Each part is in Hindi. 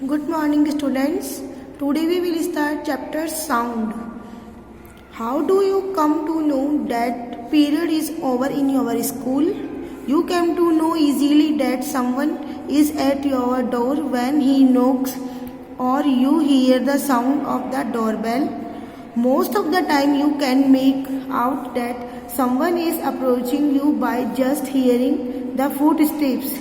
Good morning, students. Today we will start chapter sound. How do you come to know that period is over in your school? You come to know easily that someone is at your door when he knocks, or you hear the sound of the doorbell. Most of the time you can make out that someone is approaching you by just hearing the footsteps.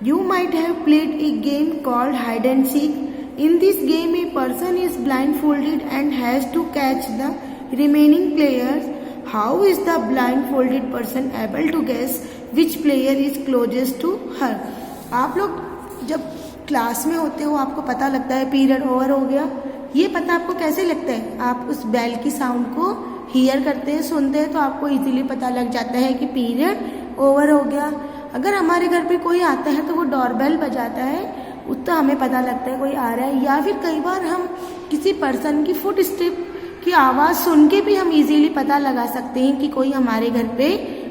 You might have played a game called hide and seek. In this game, a person is blindfolded and has to catch the remaining players. How is the blindfolded person able to guess which player is closest to her? आप लोग जब क्लास में होते हो आपको पता लगता है पीरियड ओवर हो गया. ये पता आपको कैसे लगता है? आप उस बेल की साउंड को हियर करते हैं, सुनते हैं, तो आपको इजीली पता लग जाता है कि पीरियड ओवर हो गया. अगर हमारे घर पे कोई आता है तो वो डोरबेल बजाता है, तो हमें पता लगता है कोई आ रहा है. या फिर कई बार हम किसी पर्सन की फुट स्टेप की आवाज़ सुन के भी हम इजीली पता लगा सकते हैं कि कोई हमारे घर पे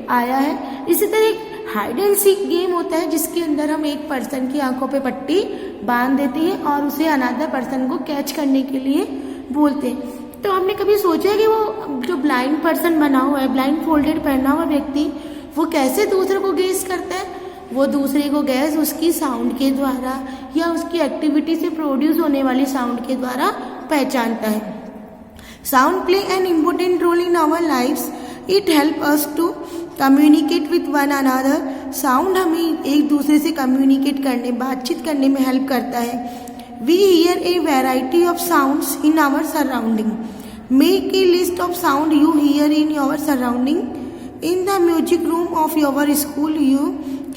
आया है. इसी तरह एक हाइड एंड सीक गेम होता है जिसके अंदर हम एक पर्सन की आंखों पे पट्टी बांध देते हैं और उसे अनदर पर्सन को कैच करने के लिए बोलते हैं. तो हमने कभी सोचा है कि वो जो ब्लाइंड पर्सन बना हुआ है, ब्लाइंड फोल्डेड पहना हुआ व्यक्ति, वो कैसे दूसरे को गेस करता है? वो दूसरे को गैस उसकी साउंड के द्वारा या उसकी एक्टिविटी से प्रोड्यूस होने वाली साउंड के द्वारा पहचानता है. Sound play an important role in our lifes. It help us to communicate with one another. Sound हमें एक दूसरे से कम्युनिकेट करने, बातचीत करने में हेल्प करता है. We hear a variety of sounds in our surrounding. Make a list of sound you hear in your surrounding. In the music room of your school, you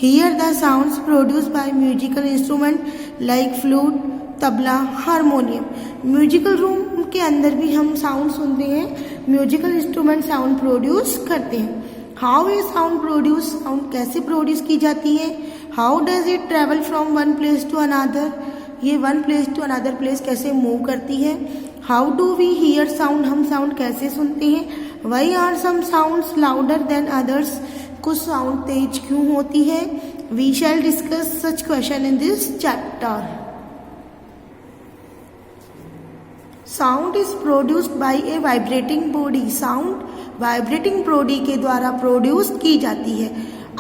hear the sounds produced by musical instruments like flute, tabla, harmonium. Musical room के अंदर भी हम साउंड सुनते हैं, म्यूजिकल इंस्ट्रूमेंट साउंड प्रोड्यूस करते हैं. How is sound produce? Sound कैसे प्रोड्यूस की जाती है? How does it travel from one place to another? ये one place to another place कैसे मूव करती है? How do we hear sound? हम साउंड कैसे सुनते हैं? Why are some sounds louder than others? कुछ साउंड तेज क्यों होती है? We shall discuss such question in this chapter. Sound is produced by a vibrating body. Sound vibrating body के द्वारा प्रोड्यूस की जाती है.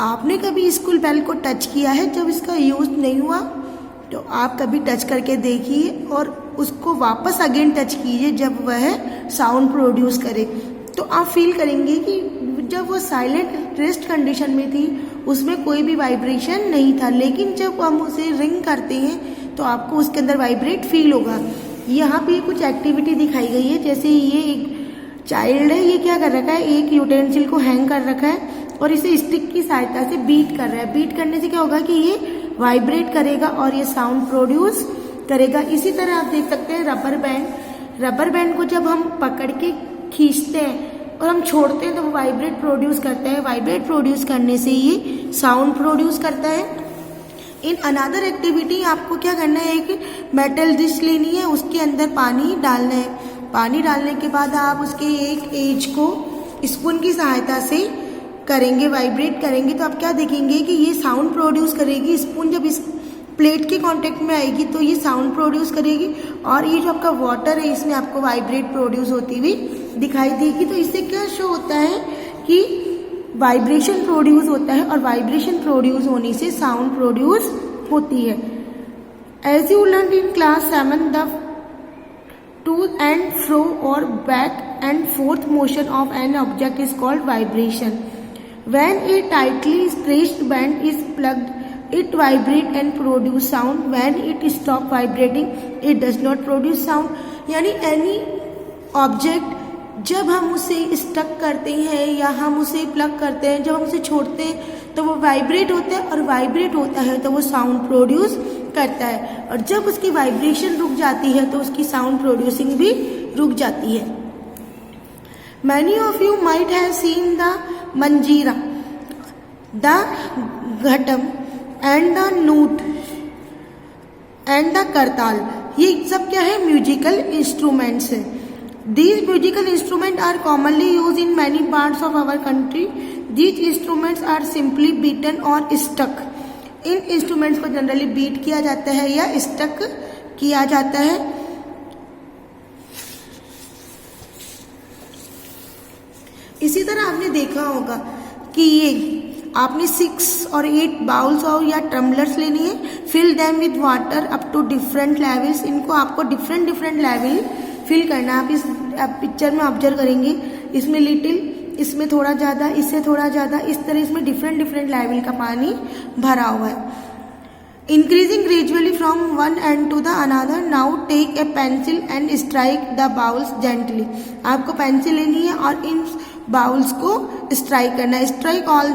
आपने कभी स्कूल बेल को टच किया है जब इसका यूज नहीं हुआ? तो आप कभी टच करके देखिए और उसको वापस अगेन टच कीजिए जब वह साउंड प्रोड्यूस करे. तो आप फील करेंगे कि जब वो साइलेंट रेस्ट कंडीशन में थी उसमें कोई भी वाइब्रेशन नहीं था, लेकिन जब हम उसे रिंग करते हैं तो आपको उसके अंदर वाइब्रेट फील होगा. यहाँ पे कुछ एक्टिविटी दिखाई गई है. जैसे ये एक चाइल्ड है, ये क्या कर रखा है, एक यूटेंसिल को हैंग कर रखा है और इसे स्टिक की सहायता से बीट कर रहा है. बीट करने से क्या होगा कि ये वाइब्रेट करेगा और ये साउंड प्रोड्यूस करेगा. इसी तरह आप देख सकते हैं रबर बैंड. रबर बैंड को जब हम पकड़ के खींचते हैं और हम छोड़ते हैं तो वो वाइब्रेट प्रोड्यूस करता है. वाइब्रेट प्रोड्यूस करने से ये साउंड प्रोड्यूस करता है. इन अनदर एक्टिविटी आपको क्या करना है, एक मेटल डिश लेनी है, उसके अंदर पानी डालना है. पानी डालने के बाद आप उसके एक एज को स्पून की सहायता से करेंगे, वाइब्रेट करेंगे, तो आप क्या देखेंगे कि ये साउंड प्रोड्यूस करेगी. स्पून जब इस प्लेट के कांटेक्ट में आएगी तो ये साउंड प्रोड्यूस करेगी और ये जो आपका वाटर है इसमें आपको वाइब्रेट प्रोड्यूस होती हुई दिखाई देगी. तो इससे क्या शो होता है कि वाइब्रेशन प्रोड्यूस होता है और वाइब्रेशन प्रोड्यूस होने से साउंड प्रोड्यूस होती है. As you learn in class 7, the to and fro और back and forth motion of an object is called vibration. When a tightly stretched band is plucked, it vibrate and produce sound. When it stop vibrating, it does not produce sound. यानी एनी ऑब्जेक्ट जब हम उसे स्टक करते हैं या हम उसे प्लग करते हैं, जब हम उसे छोड़ते हैं तो वो वाइब्रेट होता है और वाइब्रेट होता है तो वो साउंड प्रोड्यूस करता है. और जब उसकी वाइब्रेशन रुक जाती है तो उसकी साउंड प्रोड्यूसिंग भी रुक जाती है. Many of you might have seen the manjira, the ghatam and the nout and the kartal. ये सब क्या है? म्यूजिकल इंस्ट्रूमेंट्स है. These musical instrument are commonly use in many parts of our country. These instruments are simply beaten और स्टक. इन इंस्ट्रूमेंट्स को जनरली बीट किया जाता है या स्टक किया जाता है। इसी तरह आपने देखा होगा कि ये आपने 6 और 8 बाउल्स और या टम्बलर्स लेनी है, fill them with water up to different levels. इनको आपको डिफरेंट लेवल फिल करना है। आप पिक्चर में ऑब्जर्व करेंगे, इसमें लिटिल, इसमें थोड़ा ज़्यादा, इससे थोड़ा ज़्यादा, इस तरह इसमें डिफरेंट लेवल का पानी भरा हुआ है। Increasing gradually from one end to the other. Now take a pencil and strike the bowls gently. आपको पेंसिल लेनी है और इन बाउल्स को स्ट्राइक करना है। Strike all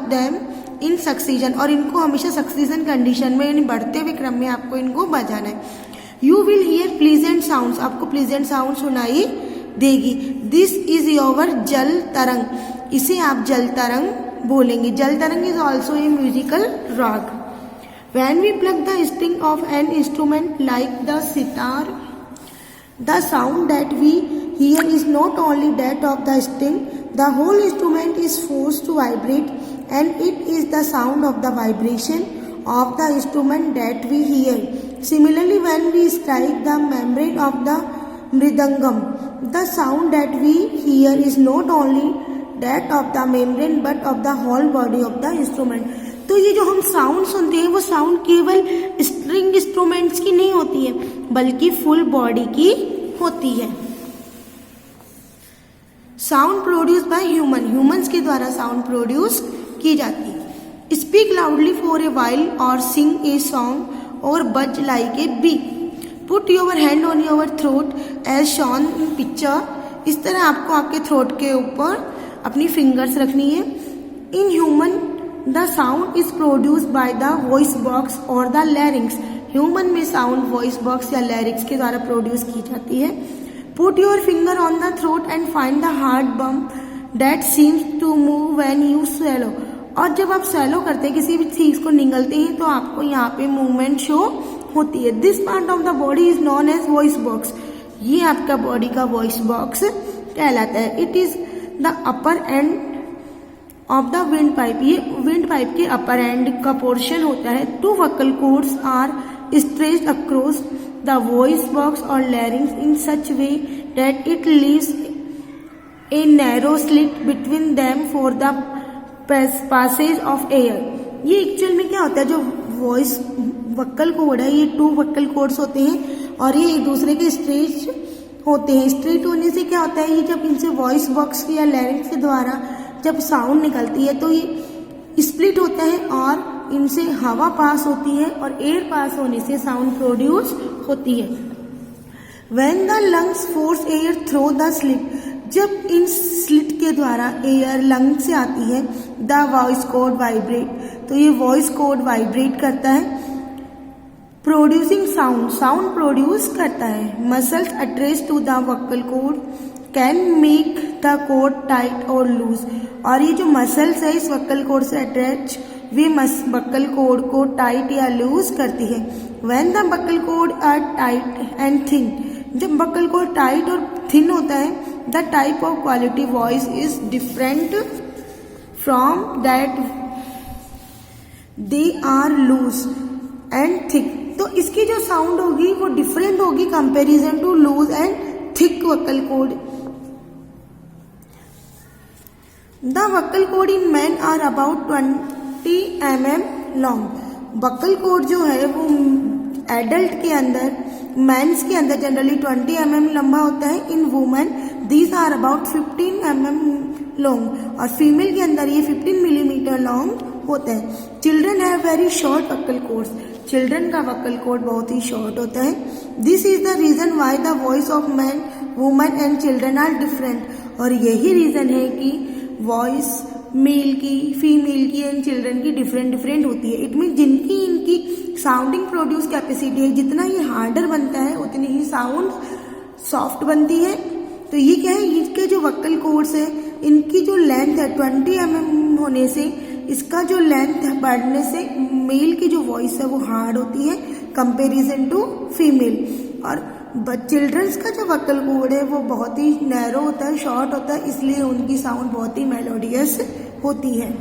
them in succession, और इनको हमेशा सक्सीजन कंडीशन में, यानी बढ़ते हुए क्रम में आपको इनको बजाना है। You will hear pleasant sounds, आपको प्लीजेंट साउंड सुनाई देगी। दिस इज योर जल तरंग, इसे आप जल तरंग बोलेंगे। जल तरंग इज ऑल्सो ए म्यूजिकल राग। When we pluck the string of an instrument like the sitar, the sound that we hear is not only that of the string, the whole instrument is forced to vibrate, and it is the sound of the vibration of the instrument that we hear. Similarly, when we strike the membrane of the mridangam, the sound that we hear is not only that of the membrane but of the whole body of the instrument. तो ये जो हम साउंड सुनते हैं वो साउंड केवल स्ट्रिंग इंस्ट्रूमेंट्स की नहीं होती है, बल्कि फुल बॉडी की होती है। साउंड प्रोड्यूस बाय ह्यूमंस के द्वारा साउंड प्रोड्यूस की जाती है। Speak loudly for a while और सिंग ए सॉन्ग और buzz like a bee. Put your hand on your throat as shown in picture. इस तरह आपको आपके थ्रोट के ऊपर अपनी फिंगर्स रखनी है। In human the sound is produced by the voice box और द लैरिंग्स। ह्यूमन में साउंड वॉइस बॉक्स या लैरिंग्स के द्वारा प्रोड्यूस की जाती है। Put your finger on the throat and find the hard bump that seems to move when you swallow. और जब आप स्वेलो करते हैं, किसी भी चीज को निगलते हैं, तो आपको यहाँ पे मूवमेंट शो होती है। This part of the body is known as voice box. ये आपका बॉडी का वॉइस बॉक्स कहलाता है। It is the upper end of the wind pipe. ये विंड पाइप के अपर एंड का पोर्शन होता है। 2 vocal cords are stretched across the voice box or larynx in such way that it leaves a narrow slit between them for the passage of air। ये एक्चुअल में क्या होता है, जो वॉइस वक्कल कोड है, ये 2 vocal cords होते हैं और ये एक दूसरे के स्ट्रेच होते हैं। स्ट्रेट होने से क्या होता है, ये जब इनसे वॉइस बॉक्स या लैरिंक्स के द्वारा जब साउंड निकलती है तो ये स्प्लिट होता है और इनसे हवा पास होती है और एयर पास होने से साउंड प्रोड्यूस होती है। When the lungs force air through the slit, जब इन स्लिट के द्वारा एयर लंग से आती है, द वॉइस कोड वाइब्रेट, तो ये वॉइस कोड वाइब्रेट करता है। प्रोड्यूसिंग साउंड प्रोड्यूस करता है। Muscles attach to the vocal cord can make the cord tight और लूज। और ये जो मसल्स है इस वक्कल कोड से अटैच, वे वक्कल कोड को टाइट या लूज करती है। When the vocal cord are tight and thin, जब वक्कल कोड टाइट और थिन होता है, the type of quality voice is different from that they are loose and thick. तो इसकी जो साउंड होगी वो डिफरेंट होगी comparison to loose and thick vocal cord. The vocal cord in men are about 20 mm long। vocal cord जो है वो एडल्ट के अंदर, मेंस के अंदर जनरली 20 mm लंबा होता है। In women these are about 15 mm long, और फीमेल के अंदर ये 15 मिलीमीटर लॉन्ग होता है। Children have very short vocal cords. Children का वक्कल कोड बहुत ही शॉर्ट होता है। This is the reason why the voice of man, women and children are different. और यही रीजन है कि वॉइस मेल की, फीमेल की एंड चिल्ड्रन की डिफरेंट होती है। इट मीन जिनकी इनकी साउंडिंग प्रोड्यूस कैपेसिटी है, जितना ये हार्डर बनता है उतनी ही साउंड सॉफ्ट बनती है। तो ये क्या है, इसके जो वक्कल कोड्स है इनकी जो लेंथ है 20 mm होने से, इसका जो लेंथ बढ़ने से मेल की जो वॉइस है वो हार्ड होती है कंपेरिजन टू फीमेल। और चिल्ड्रंस का जो वक्कल कोड है वो बहुत ही नैरो होता है, शॉर्ट होता है, इसलिए उनकी साउंड बहुत ही मेलोडियस होती है।